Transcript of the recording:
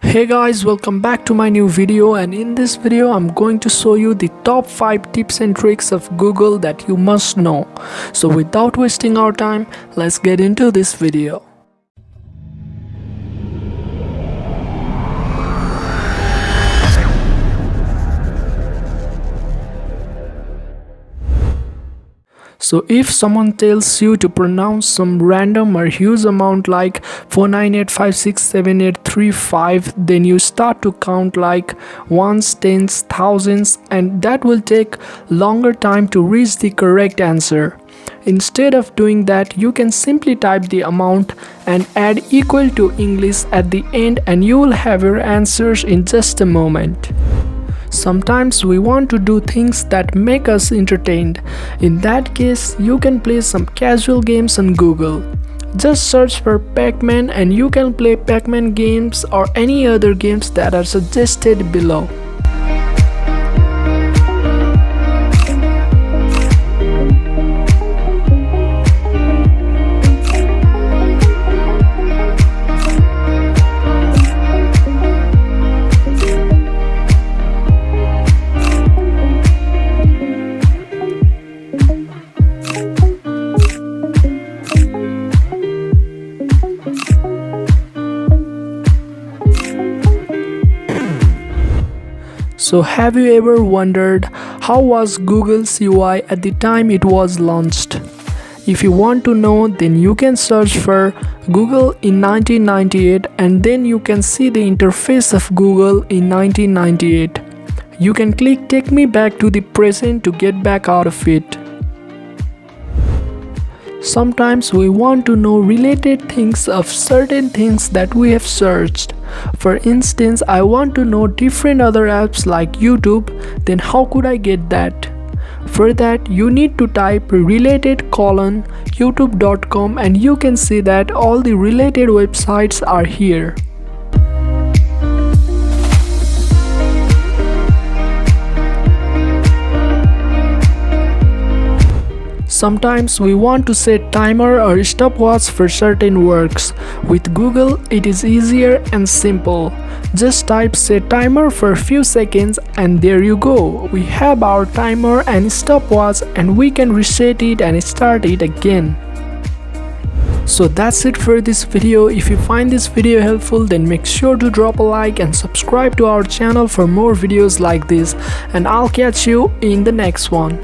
Hey guys, welcome back to my new video, and in this video I'm going to show you the top 5 tips and tricks of Google that you must know. So without wasting our time, let's get into this video. So if someone tells you to pronounce some random or huge amount like 498567835, then you start to count like ones, tens, thousands, and that will take longer time to reach the correct answer. Instead of doing that, you can simply type the amount and add equal to English at the end, and you will have your answers in just a moment. Sometimes we want to do things that make us entertained. In that case, you can play some casual games on Google. Just search for Pac-Man and you can play Pac-Man games or any other games that are suggested below. So have you ever wondered how was Google's UI at the time it was launched? If you want to know, then you can search for Google in 1998 and then you can see the interface of Google in 1998. You can click Take Me Back to the Present to get back out of it. Sometimes we want to know related things of certain things that we have searched. For instance, I want to know different other apps like YouTube, then how could I get that? For that, you need to type related:youtube.com and you can see that all the related websites are here. Sometimes we want to set timer or stopwatch for certain works. With Google, it is easier and simple. Just type set timer for a few seconds and there you go. We have our timer and stopwatch and we can reset it and start it again. So that's it for this video. If you find this video helpful, then make sure to drop a like and subscribe to our channel for more videos like this, and I'll catch you in the next one.